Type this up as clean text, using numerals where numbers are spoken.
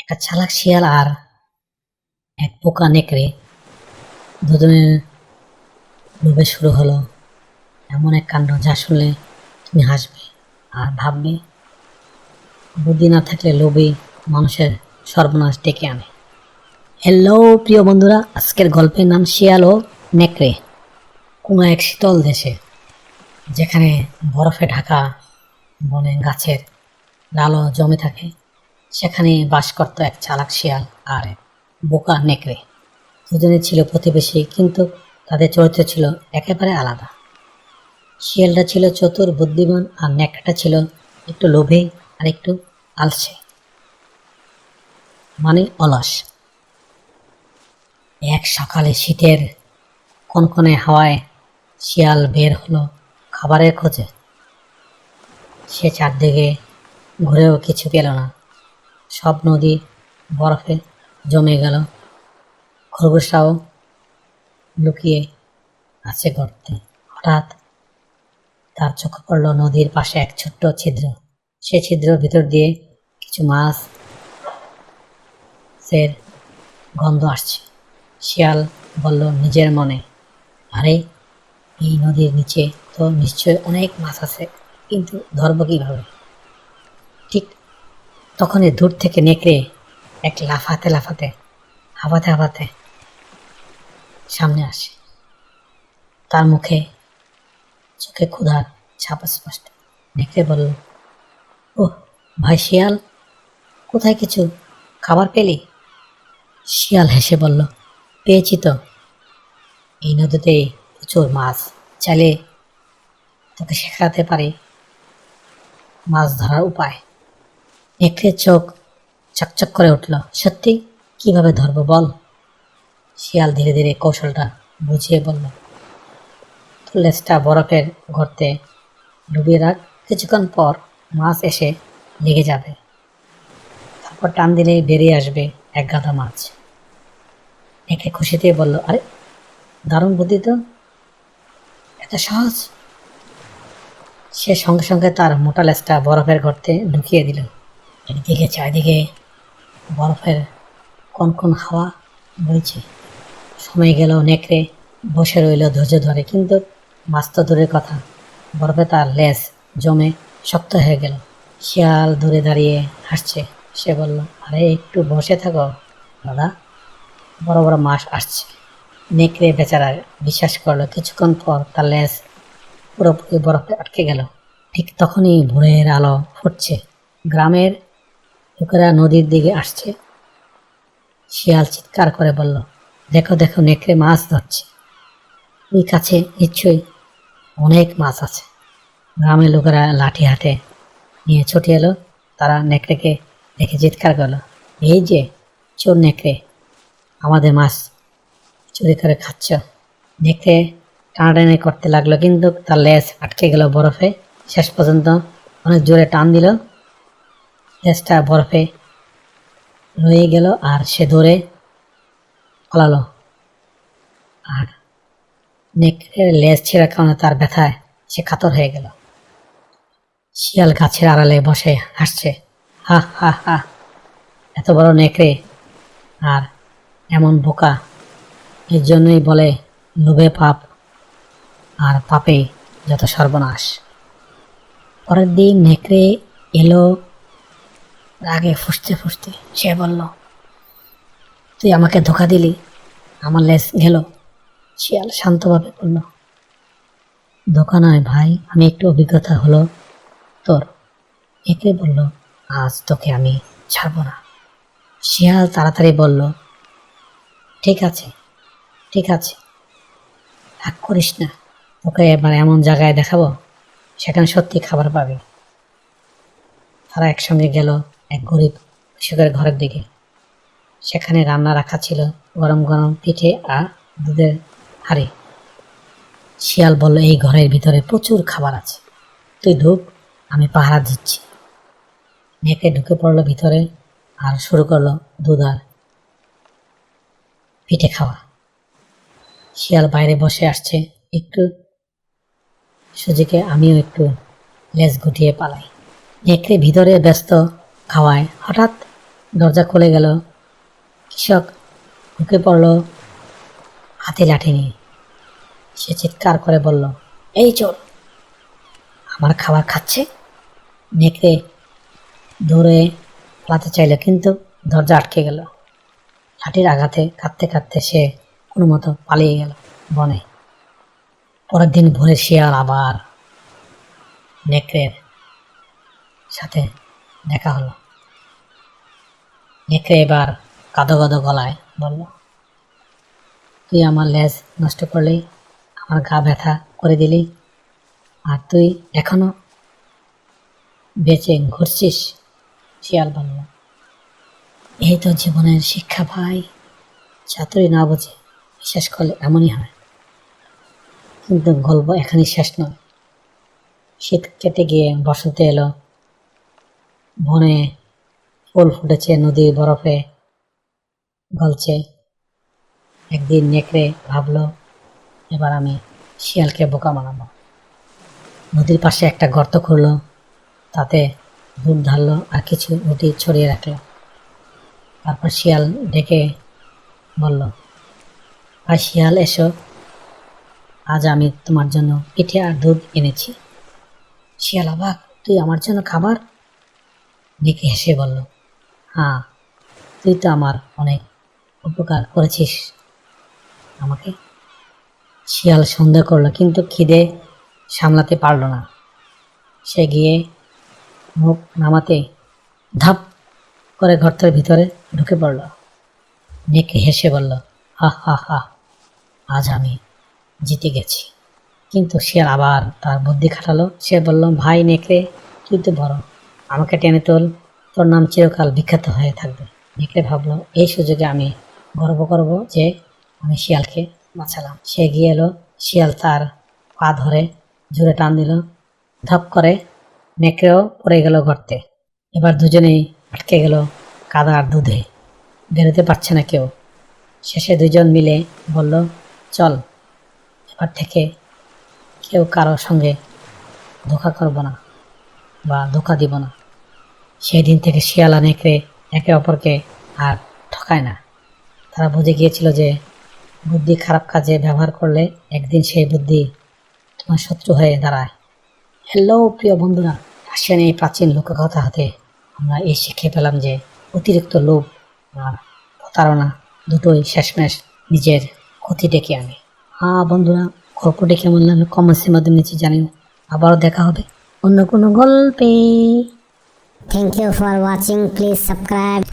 একটা চালাক শিয়াল আর এক পোকা নেকড়ে দুজনের লোভে শুরু হলো এমন এক কাণ্ড যা শুনলে তুমি হাসবে আর ভাববে বুদ্ধি না থাকলে লোভই মানুষের সর্বনাশ ডেকে আনে। হ্যালো প্রিয় বন্ধুরা, আজকের গল্পের নাম শিয়াল ও নেকড়ে। কোনো এক শীতল দেশে, যেখানে বরফে ঢাকা বনে গাছের ডালও জমে থাকে, সেখানে বাস করত এক চালাক শিয়াল আর এক বোকা নেকড়ে। দুজনে ছিল প্রতিবেশী, কিন্তু তাদের চরিত্র ছিল একেবারে আলাদা। শিয়ালটা ছিল চতুর বুদ্ধিমান আর নেকড়েটা ছিল একটু লোভী আর একটু আলসে, মানে অলস। এক সকালে শীতের কনকনে হাওয়ায় শিয়াল বের হলো খাবারের খোঁজে। সে চারদিকে ঘুরেও কিছু পেল না। সব নদী বরফে জমে গেল, খরগোশটাও লুকিয়ে আছে গর্তে। হঠাৎ তার চোখে পড়ল নদীর পাশে এক ছোট্ট ছিদ্র। সে ছিদ্রের ভিতর দিয়ে কিছু মাছের গন্ধ আসছে। শিয়াল বলল নিজের মনে, আরে এই নদীর নিচে তো নিশ্চয় অনেক মাছ আছে, কিন্তু ধরব কিভাবে? ঠিক তখনই দূর থেকে নেকড়ে এক লাফাতে লাফাতে হাঁপাতে হাঁপাতে সামনে আসে। তার মুখে চোখে ক্ষুধার ছাপ স্পষ্ট। নেকড়ে বলল, ওহ ভাই শিয়াল, কোথায় কিছু খাবার পেলি? শিয়াল হেসে বলল, পেয়েছি তো, এই নদীতে প্রচুর মাছ, চাইলে তোকে শেখাতে পারি মাছ ধরার উপায়। নেকড়ের চোখ চকচক করে উঠল, সত্যি? কিভাবে ধরবো বল? শিয়াল ধীরে ধীরে কৌশলটা বুঝিয়ে বলল, তোর লেজটা বরফের গর্তে ডুবিয়ে রাখ, কিছুক্ষণ পর মাছ এসে লেগে যাবে, তারপর টান দিলেই বেরিয়ে আসবে এক গাদা মাছ। নেকড়ে খুশিতে বলল, আরে দারুণ বুদ্ধি তো, এত সহজ। সে সঙ্গে সঙ্গে তার মোটা লেজটা বরফের গর্তে ঢুকিয়ে দিল। একদিকে চারিদিকে বরফের কনকন হাওয়া বইছে। সময় গেল, নেকড়ে বসে রইল ধৈর্য ধরে, কিন্তু মাছ তো দূরের কথা, বরফে তার লেজ জমে শক্ত হয়ে গেল। শিয়াল দূরে দাঁড়িয়ে হাসছে। সে বলল, আরে একটু বসে থাকো দাদা, বড় বড় মাছ আসছে। নেকড়ে বেচারা বিশ্বাস করলো। কিছুক্ষণ পর তার লেজ পুরোপুরি বরফে আটকে গেল। ঠিক তখনই ভোরের আলো ফুটছে, গ্রামের লোকেরা নদীর দিকে আসছে। শিয়াল চিৎকার করে বলল, দেখো দেখো, নেকড়ে মাছ ধরছে, ওই কাছে নিশ্চয়ই অনেক মাছ আছে। গ্রামের লোকেরা লাঠি হাতে নিয়ে ছুটে এলো। তারা নেকড়েকে দেখে চিৎকার করলো, এই যে চোর নেকড়ে, আমাদের মাছ চুরি করে খাচ্ছ। নেকড়ে টানাটানি করতে লাগলো, কিন্তু তার লেজ আটকে গেল বরফে। শেষ পর্যন্ত অনেক জোরে টান দিল, লেজটা বরফে রয়ে গেল আর সে দৌড়ে পালালো। আর নেকড়ের লেজ ছেঁড়ার কারণে তার ব্যথায় সে কাতর হয়ে গেল। শিয়াল গাছের আড়ালে বসে হাসছে, হা হা হা, এত বড় নেকড়ে আর এমন বোকা, এর জন্যই বলে লোভে পাপ, আর পাপে যত সর্বনাশ। পরের দিন নেকড়ে এলো রাগে ফুঁসতে ফুঁসতে। সে বলল, তুই আমাকে ধোকা দিলি, আমার লেজ গেল। শিয়াল শান্তভাবে বলল, ধোকা নয় ভাই, আমি একটু অভিজ্ঞতা হলো তোর। নেকড়ে বলল, আজ তোকে আমি ছাড়বো না। শিয়াল তাড়াতাড়ি বলল, ঠিক আছে ঠিক আছে, রাগ করিস না, তোকে এবার এমন জায়গায় দেখাবো সেখানে সত্যি খাবার পাবি। তারা একসঙ্গে গেল এক গরিব কৃষকের ঘরের দিকে। সেখানে রান্না রাখা ছিল গরম গরম পিঠে আর দুধের হাঁড়ি। শিয়াল বলল, এই ঘরের ভিতরে প্রচুর খাবার আছে, তুই ঢুক, আমি পাহারা দিচ্ছি। নেকড়ে ঢুকে পড়লো ভিতরে আর শুরু করলো দুধ আর পিঠে খাওয়া। শিয়াল বাইরে বসে আসছে, একটু সুযোগে আমিও একটু লেজ গুটিয়ে পালাই। নেকড়ে ভিতরে ব্যস্ত খাওয়ায়। হঠাৎ দরজা খুলে গেল। কৃষক ঢুকে পড়ল হাতে লাঠি নিয়ে। সে চিৎকার করে বলল, এই চোর, আমার খাবার খাচ্ছে। নেকড়ে দৌড়ে পালাতে চাইল, কিন্তু দরজা আটকে গেল। লাঠির আঘাতে কাঁদতে কাঁদতে সে কোনো মতো পালিয়ে গেল বনে। পরের দিন ভোরে শিয়াল আবার নেকড়ের সাথে দেখা হলো। নেকড়ে এবার কাঁদো কাঁদো গলায় বলল, তুই আমার লেজ নষ্ট করলি, আমার গা ব্যথা করে দিলি, আর তুই এখনো বেঁচে ঘুরছিস। শিয়াল বলল, এই তো জীবনের শিক্ষা ভাই, ছাত্রই না বোঝে বিশ্বাস করলে এমনই হয়। কিন্তু গল্প এখানেই শেষ নয়। শীত কেটে গিয়ে বসন্ত এলো। বনে ফুল ফুটেছে, নদী বরফে গলছে। একদিন নেকড়ে ভাবলো, এবার আমি শিয়ালকে বোকা বানাবো। নদীর পাশে একটা গর্ত খুঁড়লো, তাতে দুধ ঢাললো আর কিছু রুটি ছড়িয়ে রাখলো। তারপর শিয়াল ডেকে বলল, ভাই শিয়াল এসো, আজ আমি তোমার জন্য পিঠে আর দুধ এনেছি। শিয়াল অবাক, তুই আমার জন্য খাবার? নেকড়ে হেসে বলল, হ্যাঁ, তুই তো আমার অনেক উপকার করেছিস আমাকে। শিয়াল সন্দেহ করলো, কিন্তু খিদে সামলাতে পারল না। সে গিয়ে মুখ নামাতে ধাপ করে গর্তের ভিতরে ঢুকে পড়ল। নেকড়ে হেসে বলল, হা হা হা, আজ আমি জিতে গেছি। কিন্তু শিয়াল আবার তার বুদ্ধি খাটালো। সে বলল, ভাই নেকড়ে, তুই তো বড়, আমাকে টেনে তোল, তোর নাম চিরকাল বিখ্যাত হয়ে থাকবে। নেকড়ে ভাবলো, এই সুযোগে আমি গর্ব করব যে আমি শিয়ালকে বাঁচালাম। সে গিয়ে এলো, শিয়াল তার পা ধরে জোরে টান দিল, ধপ করে নেকড়েও পড়ে গেল গর্তে। এবার দুজনেই আটকে গেল কাদা আর দুধে, বেরোতে পারছে না কেউ। শেষে দুজন মিলে বলল, চল, এবার থেকে কেউ কারোর সঙ্গে ধোঁকা করব না বা ধোঁকা দিব না। সেই দিন থেকে শিয়াল আর নেকড়ে একে অপরকে আর ঠকায় না। তারা বুঝে গিয়েছিল যে বুদ্ধি খারাপ কাজে ব্যবহার করলে একদিন সেই বুদ্ধি তোমার শত্রু হয়ে দাঁড়ায়। হ্যালো প্রিয় বন্ধুরা, রাশিয়ান এই প্রাচীন লোককথা হতে আমরা এই শিখে পেলাম যে অতিরিক্ত লোভ আর প্রতারণা দুটোই শেষমেশ নিজের ক্ষতি ডেকে আনে। হ্যাঁ বন্ধুরা, গল্পটি কেমন লাগলো কমেন্টসের মাধ্যমে নিচে জানিও। আবারও দেখা হবে অন্য কোনো গল্পে। Thank you for watching. Please subscribe.